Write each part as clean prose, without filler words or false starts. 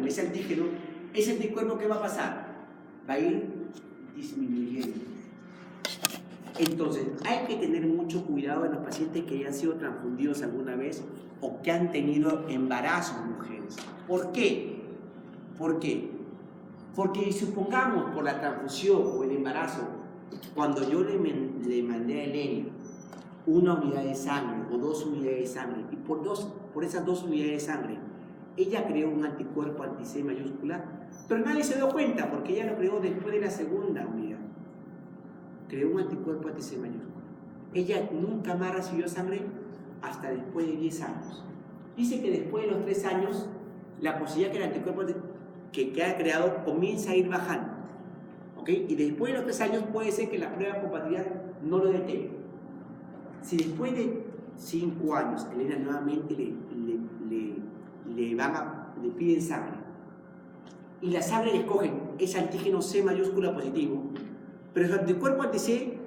ese antígeno, ese anticuerpo, ¿qué va a pasar? Va a ir disminuyendo. Entonces, hay que tener mucho cuidado en los pacientes que hayan sido transfundidos alguna vez o que han tenido embarazos, mujeres. ¿Por qué? ¿Por qué? Porque supongamos por la transfusión o el embarazo, cuando yo le mandé a Elena una unidad de sangre o 2 unidades de sangre, y por esas 2 unidades de sangre, ella creó un anticuerpo anti-C mayúscula, pero nadie se dio cuenta porque ella lo creó después de la segunda unidad. Creó un anticuerpo anti-C mayúscula. Ella nunca más recibió sangre hasta después de 10 años. Dice que después de los 3 años, la posibilidad que el anticuerpo que ha creado comienza a ir bajando. ¿Ok? Y después de los 3 años puede ser que la prueba de compatibilidad no lo detecte. Si después de 5 años Elena nuevamente le piden sangre y la sangre le escogen ese antígeno C mayúscula positivo, pero su anticuerpo anti-C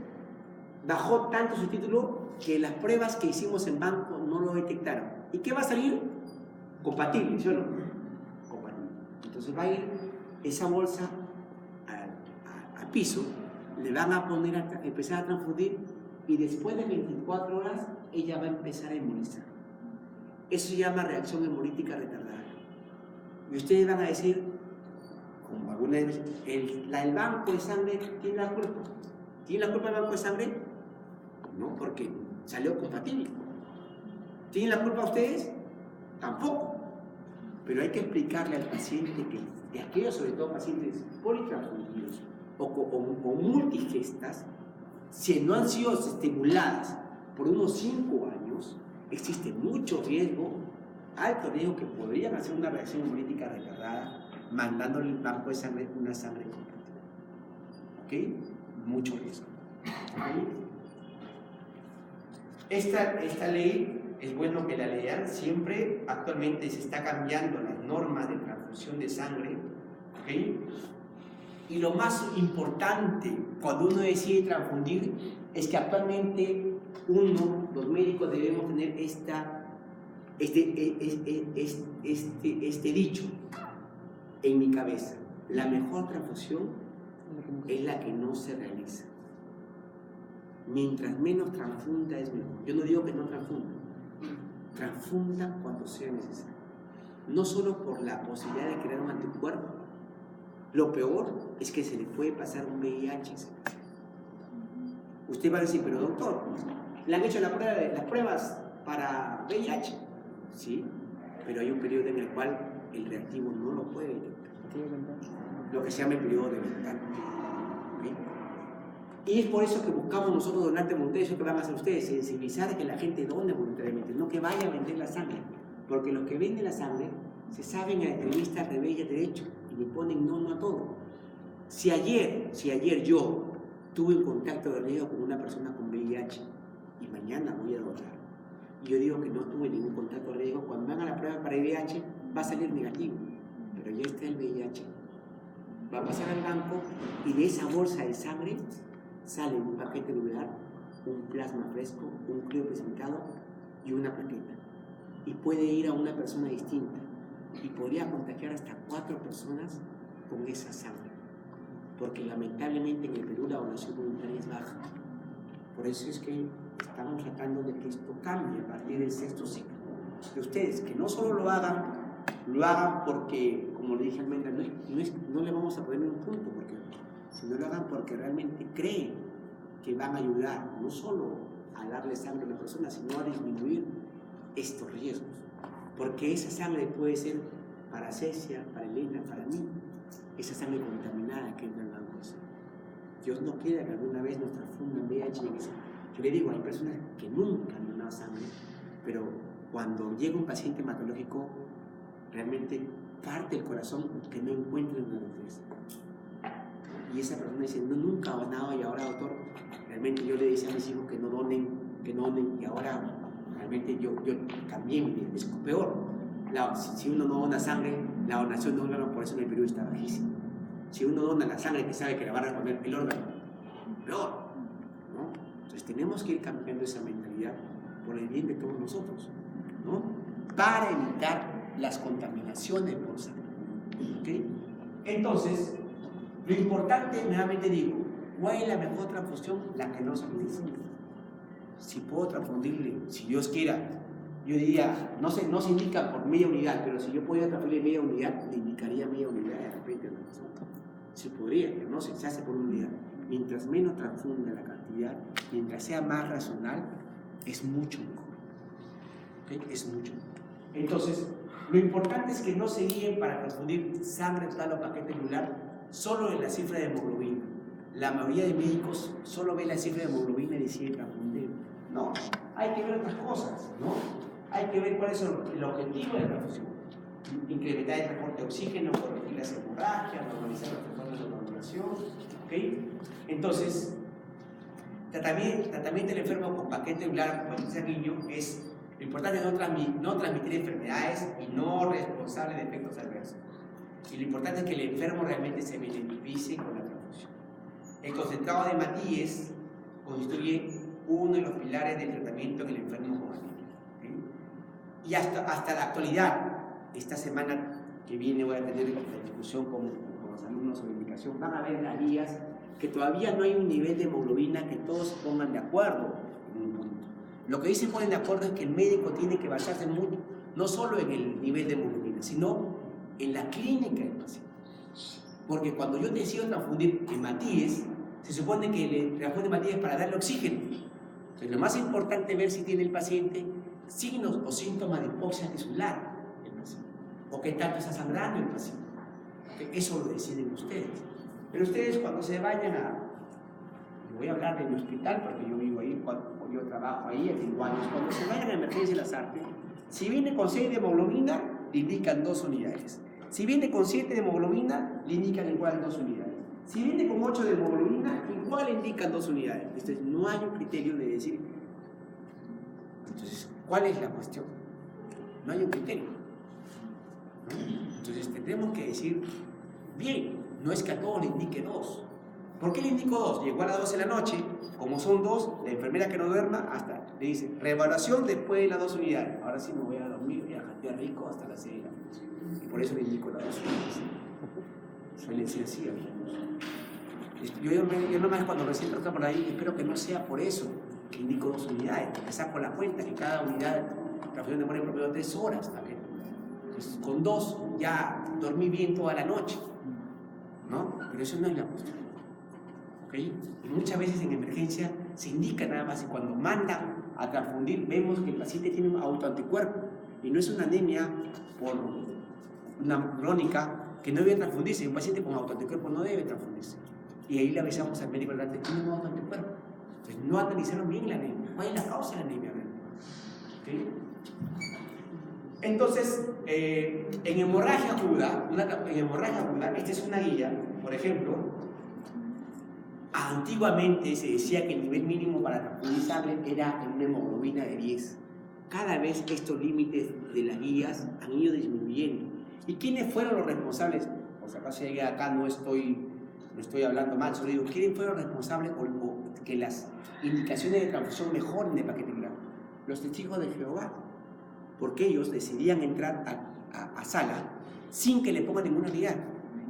bajó tanto su título que las pruebas que hicimos en banco no lo detectaron. ¿Y qué va a salir? Compatible, ¿sí o no? Compatible. Entonces va a ir esa bolsa al piso, le van a poner empezar a transfundir y después de 24 horas ella va a empezar a hemolizar. Eso se llama reacción hemolítica retardada. Y ustedes van a decir, como alguna vez, el banco de sangre tiene la culpa. ¿Tiene la culpa el banco de sangre? No, porque salió compatible. ¿Tienen la culpa ustedes? Tampoco. Pero hay que explicarle al paciente que, de aquellos, sobre todo pacientes politransfundidos o multigestas, si no han sido estimuladas por unos 5 años, existe mucho riesgo, alto riesgo, que podrían hacer una reacción hemolítica retardada mandándole al banco de sangre una sangre compatible. ¿Ok? Mucho riesgo. ¿Okay? Esta ley es bueno que la lean. Siempre, actualmente se está cambiando las normas de transfusión de sangre. ¿Okay? Y lo más importante cuando uno decide transfundir es que actualmente los médicos debemos tener este dicho en mi cabeza: la mejor transfusión es la que no se realiza. Mientras menos transfunda es mejor. Yo no digo que no transfundan, transfundan cuando sea necesario. No solo por la posibilidad de crear un anticuerpo, lo peor es que se le puede pasar un VIH. Usted va a decir, pero doctor, ¿le han hecho las pruebas para VIH? Sí, pero hay un periodo en el cual el reactivo no lo puede detectar, lo que se llama el periodo de ventana. ¿Okay? Y es por eso que buscamos nosotros donantes voluntarios. ¿Qué van a hacer ustedes? Sensibilizar a que la gente done voluntariamente, no que vaya a vender la sangre, porque los que venden la sangre se saben a entrevistas de Bella Derecho y le ponen no a todo. Si ayer yo tuve un contacto de riesgo con una persona con VIH y mañana voy a donar, y yo digo que no tuve ningún contacto de riesgo, cuando van a la prueba para el VIH va a salir negativo, pero ya está el VIH. Va a pasar al banco y de esa bolsa de sangre sale un paquete nuclear, un plasma fresco, un clío precipitado y una plaqueta. Y puede ir a una persona distinta y podría contagiar hasta 4 personas con esa sangre, porque lamentablemente en el Perú la donación voluntaria es baja. Por eso es que estamos tratando de que esto cambie a partir del 6º ciclo. De ustedes, que no solo lo hagan porque, como le dije a Almendra, no le vamos a poner un punto, porque si no lo hagan porque realmente creen que van a ayudar no solo a darle sangre a una persona, sino a disminuir estos riesgos, porque esa sangre puede ser para Cecia, para Elena, para mí, esa sangre contaminada que entra en la bolsa. Dios no quiera que alguna vez nos transfundan VIH en eso. Yo le digo, hay personas que nunca han donado sangre, pero cuando llega un paciente hematológico, realmente parte el corazón que no encuentren una defensa. Y esa persona dice, no, nunca ha donado, y ahora, doctor, realmente yo le decía a mis hijos que no donen, y ahora realmente yo cambié mi vida. Es peor. Si uno no dona sangre, la donación de órganos, por eso en el Perú está bajísima. Si uno dona la sangre que sabe que la va a responder el órgano, peor, ¿no? Entonces tenemos que ir cambiando esa mentalidad por el bien de todos nosotros, ¿no? Para evitar las contaminaciones por sangre. Entonces, lo importante, nuevamente digo, ¿cuál es la mejor transfusión? La que no se utiliza. Si puedo transfundirle, si Dios quiera, yo diría, no se indica por media unidad, pero si yo pudiera transfundirle media unidad, le indicaría media unidad de repente a la persona. Se podría, pero no se hace por unidad. Mientras menos transfunda la cantidad, mientras sea más racional, es mucho mejor. ¿Okay? Es mucho mejor. Entonces, lo importante es que no se guíen para transfundir sangre total o paquete celular solo en la cifra de hemoglobina. La mayoría de médicos solo ven la cifra de hemoglobina y deciden transfundir. No, hay que ver otras cosas, ¿no? Hay que ver cuál es el objetivo de la transfusión. Incrementar el transporte de oxígeno, corregir las hemorragias, normalizar los factores de coagulación, ¿ok? Entonces, tratamiento del enfermo con paquete celular o paquete sanguíneo es lo importante es no transmitir enfermedades y no responsable de efectos adversos. Y lo importante es que el enfermo realmente se beneficie con la transfusión. El concentrado de Matías constituye uno de los pilares del tratamiento en el enfermo con anemia. ¿Okay? Y hasta la actualidad, esta semana que viene voy a tener la discusión con los alumnos sobre indicación, van a ver las guías que todavía no hay un nivel de hemoglobina que todos se pongan de acuerdo en un punto. Lo que sí se ponen de acuerdo es que el médico tiene que basarse mucho, no solo en el nivel de hemoglobina, sino en la clínica del paciente. Porque cuando yo decido transfundir hematíes, se supone que le transfunde hematíes para darle oxígeno. Entonces, lo más importante es ver si tiene el paciente signos o síntomas de hipoxia tisular, el paciente, o qué tanto está sangrando el paciente. Eso lo deciden ustedes. Pero ustedes cuando se vayan voy a hablar de mi hospital porque yo vivo ahí, yo trabajo ahí, tengo años, cuando se vayan a emergencia de las artes, si viene con 6 de hemoglobina, le indican 2 unidades. Si viene con 7 de hemoglobina, le indican igual 2 unidades. Si viene con 8 de hemoglobina, igual le indican 2 unidades. Entonces, no hay un criterio de decir. Entonces, ¿cuál es la cuestión? No hay un criterio. ¿No? Entonces, tendremos que decir, bien, no es que a todos le indique 2. ¿Por qué le indico 2? Llegó a las 12 de la noche, como son 2, la enfermera que no duerma, hasta le dice, reevaluación después de las 2 unidades. Ahora sí me voy a dormir, voy a jatear rico hasta las 6 de la noche. Y por eso le indico las 2 unidades. Suelen ser así, yo nomás cuando recién toca por ahí, espero que no sea por eso que indico 2 unidades, porque saco la cuenta que cada unidad transfusión demora en promedio 3 horas también. Entonces, con 2 ya dormí bien toda la noche, ¿no? Pero eso no es la cuestión. ¿Okay? Y muchas veces en emergencia se indica nada más y cuando mandan a transfundir vemos que el paciente tiene un autoanticuerpo y no es una anemia por una crónica que no debe transfundirse. Un paciente con autoanticuerpo no debe transfundirse. Y ahí le avisamos al médico delante, tiene un autoanticuerpo. Entonces no analizaron bien la anemia. ¿Cuál es la causa de la anemia? ¿Okay? Entonces, en hemorragia aguda, esta es una guía, por ejemplo. Antiguamente se decía que el nivel mínimo para transfundir sangre era en una hemoglobina de 10. Cada vez estos límites de las guías han ido disminuyendo. ¿Y quiénes fueron los responsables? Por si acaso llegué acá, no estoy hablando mal, solo digo, ¿quiénes fueron los responsables o que las indicaciones de transfusión mejoren de paquete celular? Los testigos de Jehová. Porque ellos decidían entrar a sala sin que le pongan ninguna unidad.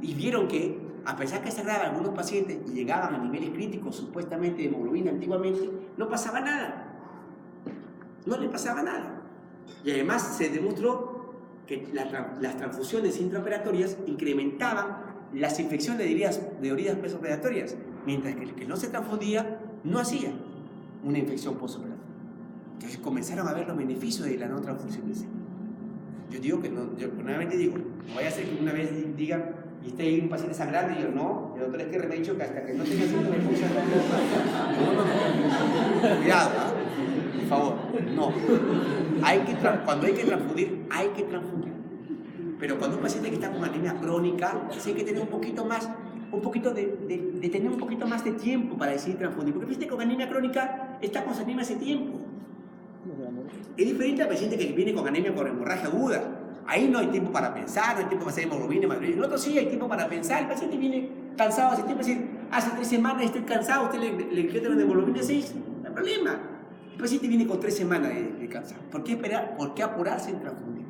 Y vieron que a pesar que cerraban algunos pacientes y llegaban a niveles críticos supuestamente de hemoglobina antiguamente, no pasaba nada. No le pasaba nada. Y además se demostró que las transfusiones intraoperatorias incrementaban las infecciones de heridas postoperatorias, mientras que el que no se transfundía no hacía una infección postoperatoria. Entonces comenzaron a ver los beneficios de la no transfusión de sangre. Yo digo que no, yo nuevamente digo, no vaya a ser que una vez digan y esté ahí un paciente sangrando y yo, no, el doctor es que me ha dicho que hasta que no tenga síntomas de hipoxia no. Cuidado, por favor, no. Cuando hay que transfundir, hay que transfundir. Pero cuando un paciente que está con anemia crónica, sí hay que tener tener un poquito más de tiempo para decidir transfundir. Porque el paciente con anemia crónica está con su anemia hace tiempo. Es diferente al paciente que viene con anemia por hemorragia aguda. Ahí no hay tiempo para pensar, no hay tiempo para hacer hemoglobina, hemoglobina. En el otro sí hay tiempo para pensar. El paciente viene cansado hace tiempo, hace 3 semanas estoy cansado, usted le quiere una hemoglobina 6, no hay problema. El paciente viene con 3 semanas de cansado. ¿Por qué esperar? ¿Por qué apurarse en transfundir?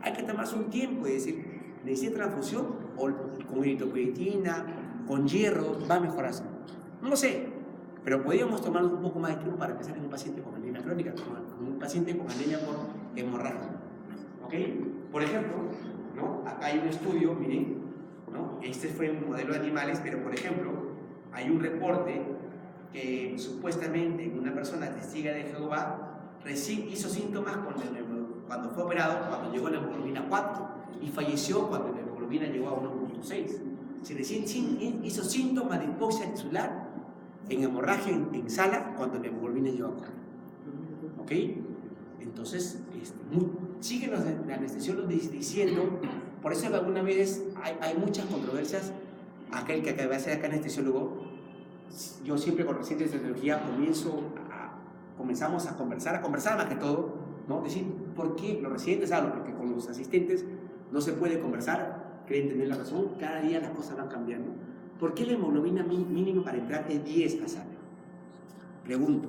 Hay que tomarse un tiempo y decir, necesita transfusión o con eritropoyetina, con hierro, va a mejorar. No lo sé, pero podríamos tomarnos un poco más de tiempo para pensar en un paciente con anemia crónica, con un paciente con anemia por hemorragia. ¿Ok? Por ejemplo, ¿no? Acá hay un estudio, miren, ¿no? Este fue un modelo de animales, pero por ejemplo, hay un reporte que supuestamente una persona testiga de Jehová recién hizo síntomas cuando fue operado, cuando llegó a la hemoglobina 4 y falleció cuando la hemoglobina llegó a 1.6. Se recién hizo síntomas de hipoxia tisular en hemorragia en sala cuando la hemoglobina llegó a 4. ¿Ok? Entonces, siguen los anestesiólogos diciendo, por eso algunas veces hay muchas controversias. Aquel que acaba de ser acá anestesiólogo, yo siempre con residentes de tecnología comenzamos a conversar más que todo, ¿no? Decir, ¿por qué los residentes hablan? Porque con los asistentes no se puede conversar, creen tener la razón, cada día las cosas van cambiando. ¿Por qué la hemoglobina mínima para entrar es 10 a sala? Pregunto,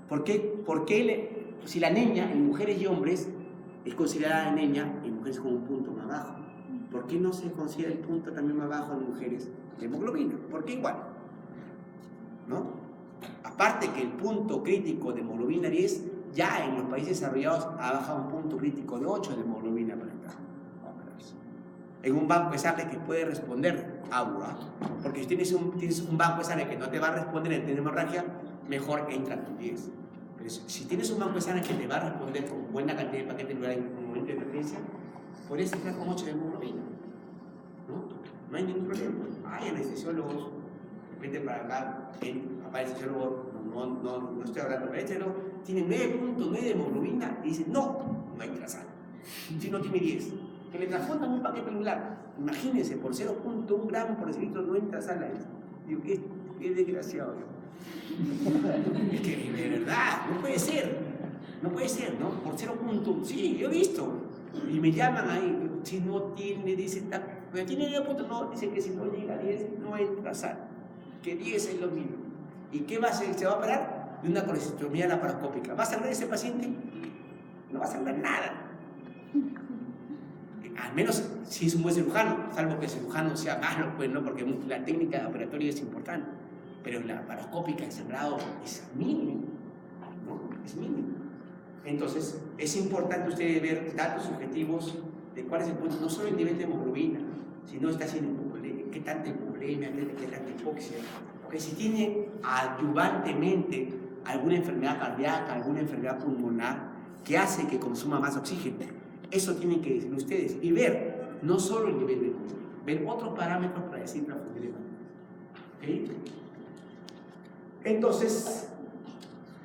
¿por qué si la anemia en mujeres y hombres es considerada anemia en mujeres con un punto más bajo? ¿Por qué no se considera el punto también más bajo en mujeres de hemoglobina? ¿Por qué igual? ¿No? Aparte que el punto crítico de hemoglobina 10 ya en los países desarrollados ha bajado un punto crítico de 8 de hemoglobina para entrar. En un banco de sangre que puede responder agua, porque si tienes un banco de sangre que no te va a responder en hemorragia, mejor entra con 10. Pero si tienes un banco de sangre que te va a responder con buena cantidad de paquetes lugar en un momento de emergencia, podrías entrar con 8 de hemoglobina. No hay ningún problema. Hay anestesiólogos, de repente para acá, para el anestesiólogo, no estoy hablando, pero este tiene 9.9 de hemoglobina y dice, no entra a sala. Si no tiene 10, que le transfundan un paquete celular. Imagínense, por 0.1 gramos por decilitro no entra a sala. Digo, qué desgraciado. Es que de verdad, no puede ser, ¿no? Por 0.1, sí, yo he visto. Y me llaman ahí, si no tiene, dice, pero tiene 10.1, no, dice que si no llega a 10, no entra a sala. Que 10 es lo mínimo. ¿Y qué va a hacer? ¿Se va a operar? De una colestomía laparoscópica. ¿Va a sangrar ese paciente? No va a sangrar nada. Al menos si es un buen cirujano, salvo que el cirujano sea malo, pues no, porque la técnica operatoria es importante. Pero la laparoscópica, el sangrado es mínimo, ¿no? Es mínimo. Entonces, es importante ustedes ver datos subjetivos de cuál es el punto, no solo el nivel de hemoglobina, sino está haciendo qué tanta hipovolemia, qué tanta hipoxia. Porque si tiene adyuvantemente alguna enfermedad cardíaca, alguna enfermedad pulmonar que hace que consuma más oxígeno, eso tienen que decir ustedes y ver no solo el nivel de hemoglobina, ver otros parámetros para decir transfundir hemática. ¿Ok? Entonces,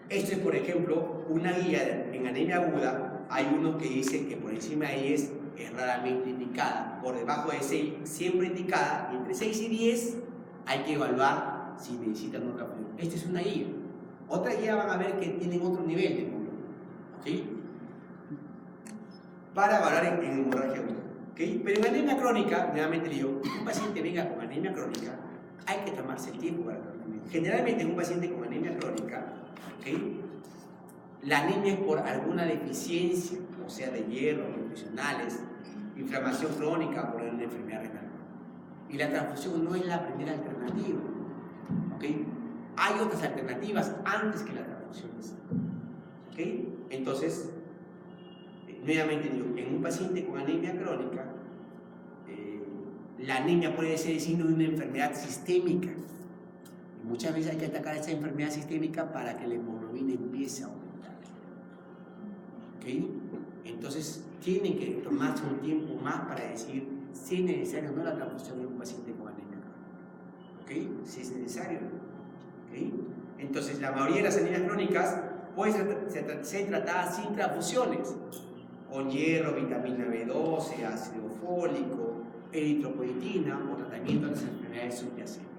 esto es, por ejemplo, una guía en anemia aguda. Hay uno que dice que por encima de 10 es raramente indicada, por debajo de 6 siempre indicada, y entre 6 y 10 hay que evaluar si necesitan otra función. Esta es una guía. Otra guía van a ver que tienen otro nivel de hemoglobina, ¿ok? Para evaluar en hemorragia aguda, ¿ok? Pero en anemia crónica, nuevamente digo, un paciente venga con anemia crónica, hay que tomarse el tiempo para tratarlo. Generalmente en un paciente con anemia crónica, ¿okay? La anemia es por alguna deficiencia, o sea, de hierro, nutricionales, inflamación crónica por una enfermedad renal. Y la transfusión no es la primera alternativa, ¿okay? Hay otras alternativas antes que la transfusión, ¿okay? Entonces, nuevamente digo, en un paciente con anemia crónica, la anemia puede ser el signo de una enfermedad sistémica. Y muchas veces hay que atacar esa enfermedad sistémica para que la hemoglobina empiece a aumentar. ¿Okay? Entonces, tienen que tomarse un tiempo más para decir si es necesario o no la transfusión en un paciente con anemia crónica. ¿Okay? Si es necesario. ¿Okay? Entonces, la mayoría de las anemias crónicas pueden ser tratadas sin transfusiones, con hierro, vitamina B12, ácido fólico, eritropoyetina o tratamiento de las enfermedades subyacentes.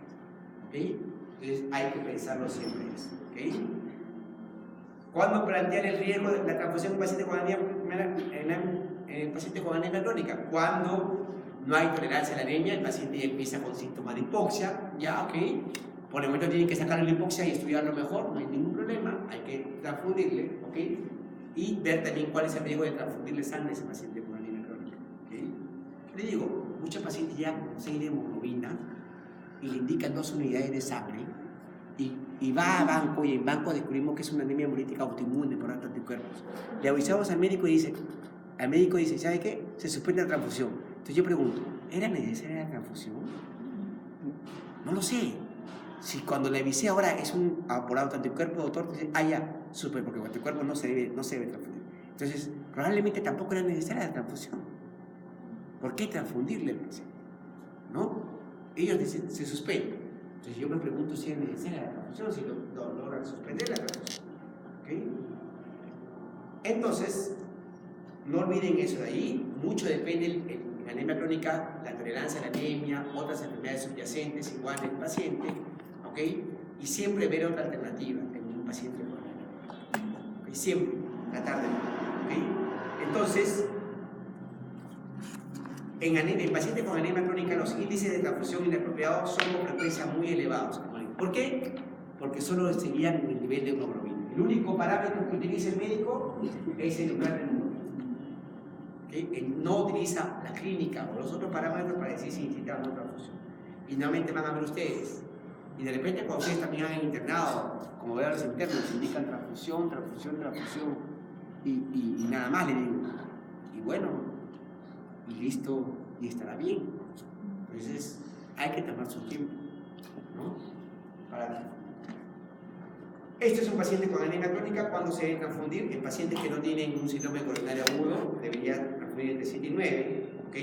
¿Okay? Entonces hay que pensarlo siempre eso. ¿Okay? ¿Cuándo plantear el riesgo de la transfusión en un paciente con anemia crónica? Cuando no hay tolerancia a la anemia, el paciente ya empieza con síntomas de hipoxia, ya, ok. Por el momento tienen que sacarle la hipoxia y estudiarlo mejor, no hay ningún problema, hay que transfundirle, ok. Y ver también cuál es el riesgo de transfundirle sangre a ese paciente con anemia crónica. ¿Okay? Le digo, muchos pacientes ya con 6 de hemoglobina y le indican 2 unidades de sangre y va a banco y en banco descubrimos que es una anemia hemolítica autoinmune por altos anticuerpos. Le avisamos al médico y dice, ¿sabe qué? Se suspende la transfusión. Entonces yo pregunto, ¿era necesaria la transfusión? No lo sé. Si cuando le avisé ahora es por alto anticuerpo, doctor, dice, ya, súper, porque el anticuerpo no se debe transfundir. Entonces, probablemente tampoco era necesaria la transfusión. ¿Por qué transfundirle al paciente? ¿No? Ellos dicen, se suspende. Entonces yo me pregunto si es necesaria la transfusión, si logran suspender la transfusión. ¿Okay? Entonces, no olviden eso de ahí. Mucho depende en la anemia crónica, la tolerancia a la anemia, otras enfermedades subyacentes igual en el paciente. ¿Okay? Y siempre ver otra alternativa en un paciente con anemia. ¿Okay? Siempre tratar de ver. ¿Okay? Entonces, en pacientes con anemia crónica los índices de transfusión inapropiados son con frecuencia muy elevados. ¿Por qué? Porque solo seguían el nivel de hemoglobina. El único parámetro que utiliza el médico es el umbral de hemoglobina. ¿Okay? Él no utiliza la clínica o los otros parámetros para decir si necesitan una transfusión. Y nuevamente van a ver ustedes. Y de repente cuando ustedes también han internado, como vean los internos, indican transfusión, y nada más le digo. Y bueno, y listo, y estará bien. Entonces hay que tomar su tiempo, ¿no? Este es un paciente con anemia crónica. ¿Cuándo se debe transfundir? En pacientes que no tienen un síndrome coronario agudo, debería transfundir entre 7 y 9, ¿ok?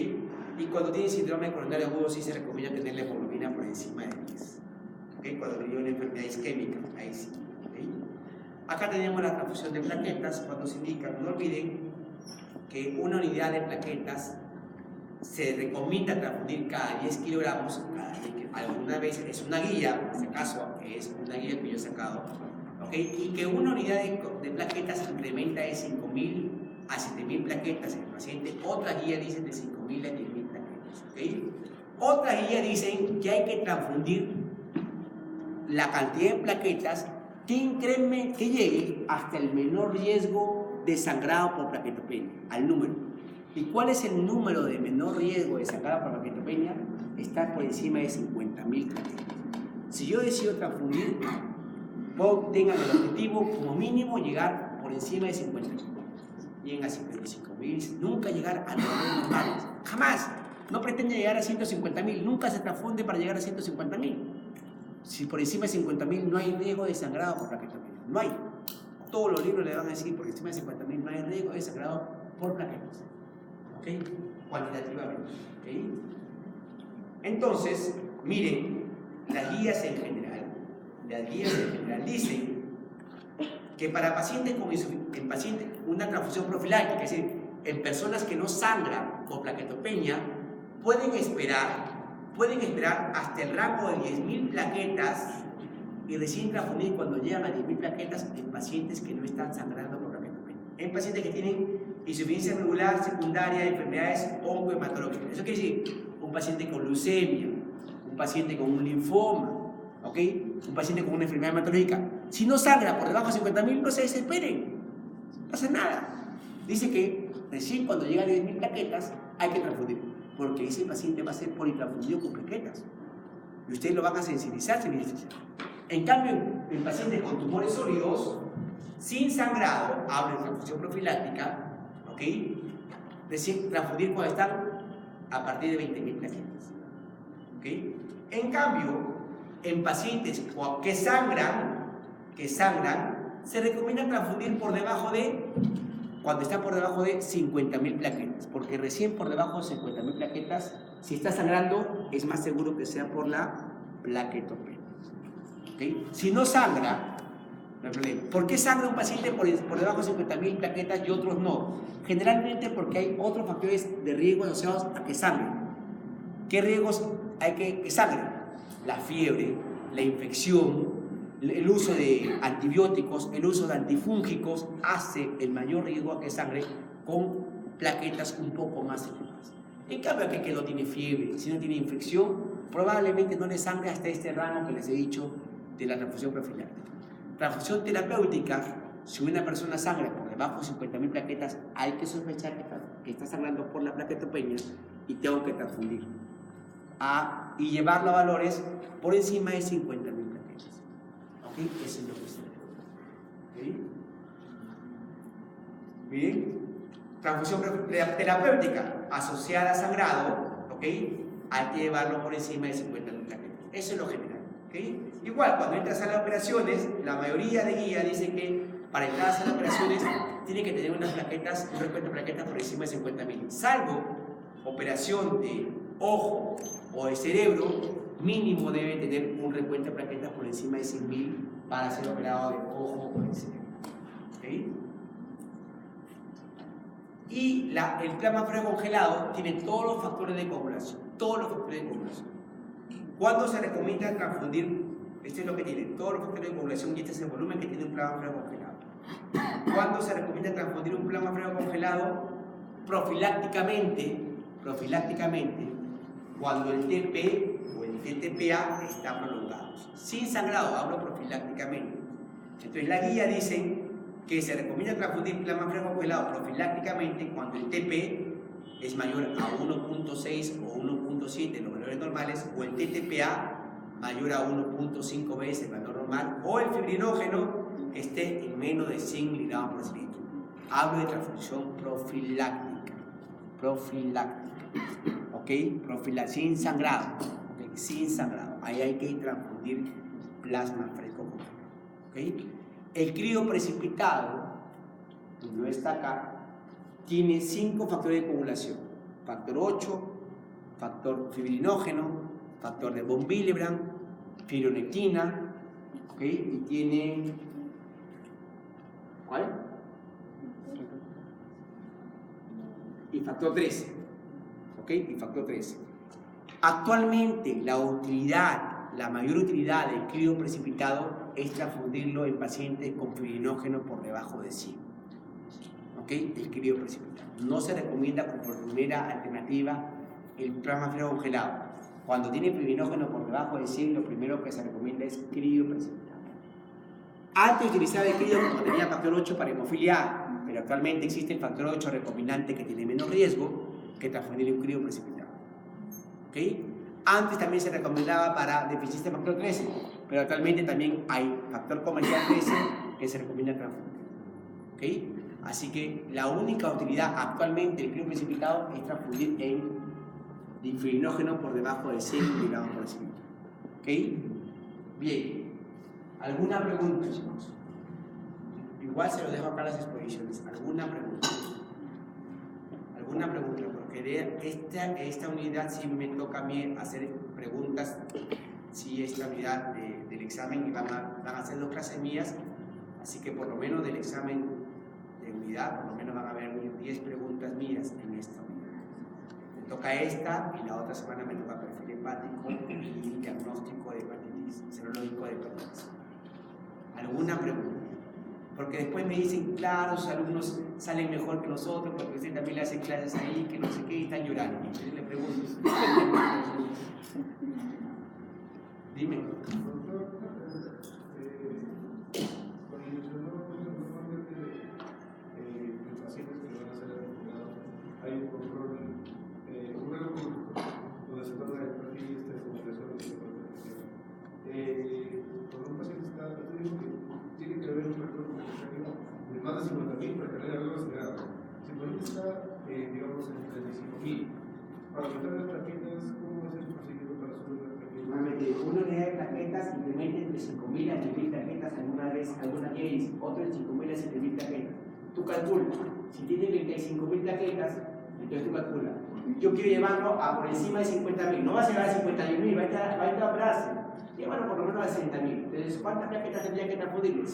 Y cuando tienen síndrome coronario agudo sí se recomienda tener la hemoglobina por encima de 10, ¿ok? Cuando tienen una enfermedad isquémica, ahí sí, ¿okay? Acá tenemos la transfusión de plaquetas. Cuando se indica, no olviden que una unidad de plaquetas se recomienda transfundir cada 10 kilogramos, alguna vez es una guía, en este caso es una guía que yo he sacado, ¿okay? Y que una unidad de plaquetas incrementa de 5.000 a 7.000 plaquetas en el paciente. Otra guía dice de 5.000 a 10.000 plaquetas, ¿okay? Otra guía dicen que hay que transfundir la cantidad de plaquetas que llegue hasta el menor riesgo de sangrado por plaquetopenia, al número. ¿Y cuál es el número de menor riesgo de sangrado por plaquetopenia? Está por encima de 50.000 plaquetas. Si yo decido transfundir, tengan el objetivo como mínimo llegar por encima de 50.000. Lleguen a 55.000, nunca llegar a los normales. Jamás. No pretende llegar a 150.000, nunca se transfunde para llegar a 150.000. Si por encima de 50.000 no hay riesgo de sangrado por plaquetopenia. No hay. Todos los libros le van a decir por encima de 50.000 no hay riesgo de sangrado por plaquetas. ¿Okay? Cuantitativamente. ¿Okay? Entonces, miren, las guías en general dicen que para pacientes con una transfusión profiláctica, es decir, en personas que no sangran con plaquetopenia, pueden esperar hasta el rango de 10.000 plaquetas y recién transfundir cuando llegan a 10.000 plaquetas en pacientes que no están sangrando con plaquetopenia. En pacientes que tienen insuficiencia regular secundaria de enfermedades oncohematológicas. Eso quiere decir un paciente con leucemia, un paciente con un linfoma, ¿ok? Un paciente con una enfermedad hematológica. Si no sangra por debajo de 50.000, no se desesperen, no pasa nada. Dice que recién cuando llega a 10.000 plaquetas hay que transfundir, porque ese paciente va a ser politransfundido con plaquetas y ustedes lo van a sensibilizar. En cambio, en pacientes con tumores sólidos, sin sangrado, hablo de transfusión profiláctica, ¿ok? Recién transfundir cuando están a partir de 20.000 plaquetas, ¿ok? En cambio, en pacientes que sangran, se recomienda transfundir cuando está por debajo de 50.000 plaquetas, porque recién por debajo de 50.000 plaquetas, si está sangrando, es más seguro que sea por la plaquetopenia, ¿ok? Si no sangra, no hay problema. ¿Por qué sangra un paciente por debajo de 50.000 plaquetas y otros no? Generalmente porque hay otros factores de riesgo asociados a que sangren. ¿Qué riesgos hay que sangren? La fiebre, la infección, el uso de antibióticos, el uso de antifúngicos hace el mayor riesgo a que sangre con plaquetas un poco más elevadas. En cambio, aquel que no tiene fiebre, si no tiene infección, probablemente no le sangre hasta este rango que les he dicho de la transfusión profiláctica. Transfusión terapéutica, si una persona sangra por debajo de 50.000 plaquetas, hay que sospechar que está sangrando por la plaquetopenia y tengo que transfundir y llevarlo a valores por encima de 50.000 plaquetas. ¿Ok? Eso es lo que se ve. ¿Ok? Bien. Transfusión terapéutica asociada a sangrado, ¿ok? Hay que llevarlo por encima de 50.000 plaquetas. Eso es lo general. ¿Okay? Igual, cuando entras a las operaciones, la mayoría de guías dice que para entrar a las operaciones tiene que tener un recuento de plaquetas por encima de 50.000. Salvo operación de ojo o de cerebro, mínimo debe tener un recuento de plaquetas por encima de 100.000 para ser operado de ojo o de cerebro. ¿Okay? Y el plasma frío congelado tiene todos los factores de coagulación. Todos los factores de coagulación. ¿Cuándo se recomienda transfundir? Este es lo que tiene, todos los factores de coagulación, y este es el volumen que tiene un plasma frío congelado. ¿Cuándo se recomienda transfundir un plasma frío congelado? Profilácticamente, cuando el TP o el TTPA está prolongado. Sin sangrado, hablo profilácticamente. Entonces la guía dice que se recomienda transfundir plasma frío congelado profilácticamente cuando el TP es mayor a 1.6 o 1.7 los valores normales, o el TTPA mayor a 1.5 veces el valor normal, o el fibrinógeno esté en menos de 100 miligramos por decilitro. Hablo de transfusión profiláctica, ¿ok? Sin sangrado, ¿okay? Sin sangrado. Ahí hay que transfundir plasma fresco, ¿ok? El crío precipitado, que no está acá, tiene 5 factores de coagulación: factor 8, factor fibrinógeno, factor de von Willebrand, fibronectina, ¿ok? Y tiene... ¿cuál? Y factor 13, ¿ok? Y factor 13. Actualmente la mayor utilidad del crío precipitado es transfundirlo en pacientes con fibrinógeno por debajo de 100. ¿Ok? El crío precipitado. No se recomienda como primera alternativa el plasma frío congelado. Cuando tiene fibrinógeno por debajo de 100, lo primero que se recomienda es crío precipitado. Antes utilizaba el crío como tenía factor 8 para hemofilia A, pero actualmente existe el factor 8 recombinante que tiene menos riesgo que transfundir un crío precipitado. ¿Ok? Antes también se recomendaba para deficiencia de factor 13, pero actualmente también hay factor comercial 13 que se recomienda transfundir. ¿Ok? Así que la única utilidad actualmente del crío precipitado es transfundir en difibrinógeno por debajo de 100 miligramos por decilitro. ¿Ok? Bien. ¿Alguna pregunta, chicos? Igual se lo dejo acá a las exposiciones. ¿Alguna pregunta? ¿Alguna pregunta? Porque de esta unidad sí me toca a mí hacer preguntas. Sí, esta unidad del examen, y van a hacer 2 clases mías. Así que por lo menos del examen de unidad, por lo menos van a haber 10 preguntas mías en esta unidad. Me toca esta, y la otra semana me toca perfil hepático y diagnóstico de hepatitis, serológico de hepatitis. ¿Alguna pregunta? Porque después me dicen, claro, sus alumnos salen mejor que nosotros porque usted también le hacen clases ahí, que no sé qué, y están llorando. Y entonces le pregunto, dime. Hay un control, un reloj donde se toma el perfil de simulación de cuando un paciente está, tú dices que tiene que haber un reloj de más de 50.000 para que le haya algo acelerado. Si el paciente está, digamos, en 35.000, para aumentar las plaquetas, ¿cómo va a ser el procedimiento para subir las plaquetas? Normalmente, una unidad de plaquetas implementa entre 5.000 a 10.000 plaquetas algunas veces, otro en 5.000 a 7.000 plaquetas. Tú calculas, si tiene 35.000 plaquetas, entonces tú calculas. Yo quiero llevarlo a por encima de 50.000, no va a llegar a 51.000, va a entrar a operarse. Llévalo por lo menos a 60.000. Entonces, ¿cuántas plaquetas tendría que transfundir?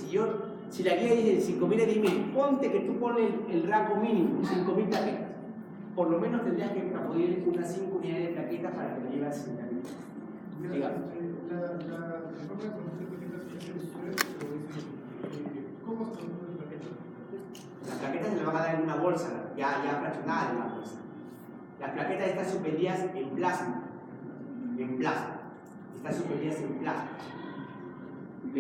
Si la guía dice 5.000 a 10.000, ponte que tú pones el rango mínimo, 5.000 plaquetas. Por lo menos tendrías que transfundir unas 5 unidades de plaquetas para que lo lleve a 60.000. Digamos. ¿Cómo se transfieren las plaquetas? Las plaquetas se le van a dar en una bolsa, ya fraccionada en la bolsa. Las plaquetas están suspendidas en plasma. Están suspendidas en plasma. ¿Ok?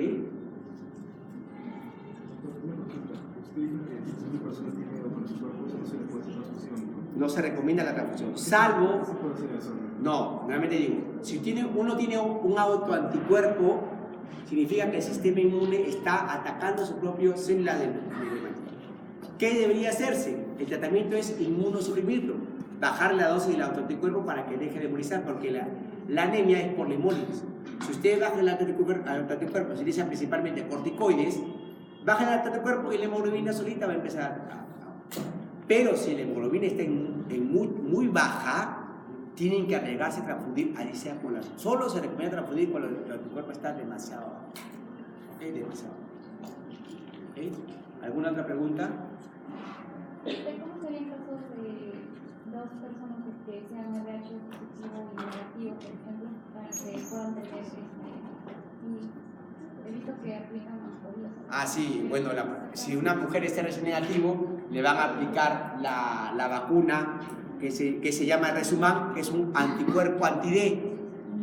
Usted dijo que si una persona tiene miedo con su cuerpo, eso no se le puede hacer transfusión, ¿no? no se recomienda la transfusión, salvo, ¿Qué se puede hacer eso? no, nuevamente digo, si uno tiene un autoanticuerpo, significa que el sistema inmune está atacando su propia célula del hematito. ¿Qué debería hacerse? El tratamiento es inmunosuprimirlo, bajar la dosis del autoanticuerpo para que deje de hemorizar, porque la anemia es por la hemólisis. Si usted baja el autoanticuerpo, se utiliza principalmente corticoides, baja el autoanticuerpo y la hemoglobina solita va a empezar Pero si la hemoglobina está muy baja, tienen que arriesgarse a transfundir, así sea con la... Solo se recomienda transfundir cuando el anticuerpo está demasiado bajo. Demasiado. ¿Alguna otra pregunta? ¿Cómo serían casos de dos personas que sean RH positivo y negativo, por ejemplo, para que puedan tener y he visto que aplican mascarillas? Sí, bueno, si una mujer está RH negativo, le van a aplicar la vacuna que se llama Resumán, que es un anticuerpo anti-D.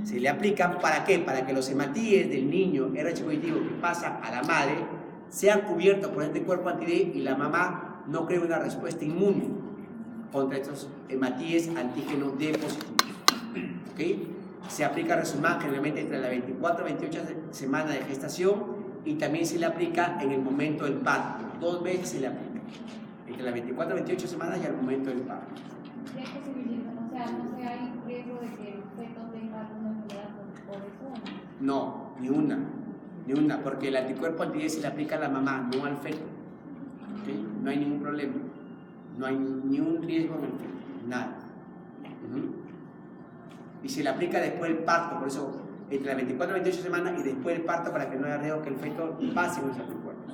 Se le aplican, ¿para qué? Para que los hematíes del niño RH positivo que pasan a la madre sean cubiertos por el anticuerpo anti-D y la mamá no cree una respuesta inmune contra estos hematíes antígenos D positivos. ¿Okay? Se aplica Resumán generalmente entre la 24 y 28 semanas de gestación y también se le aplica en el momento del parto. 2 veces se le aplica, entre las 24 y 28 semanas y al momento del parto. ¿Qué posibilidad? O sea, ¿no se hay riesgo de que el feto tenga alguna enfermedad por eso? No, ni una, porque el anticuerpo anti-D se le aplica a la mamá, no al feto. ¿Okay? No hay ningún problema, no hay ni un riesgo en el feto, nada. Y se le aplica después del parto, por eso entre las 24 y 28 semanas y después del parto para que no haya riesgo que el feto pase con los anticuerpos.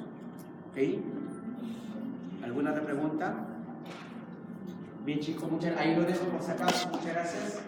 ¿Ok? ¿Alguna otra pregunta? Bien chicos, ahí lo dejo por si acaso, muchas gracias.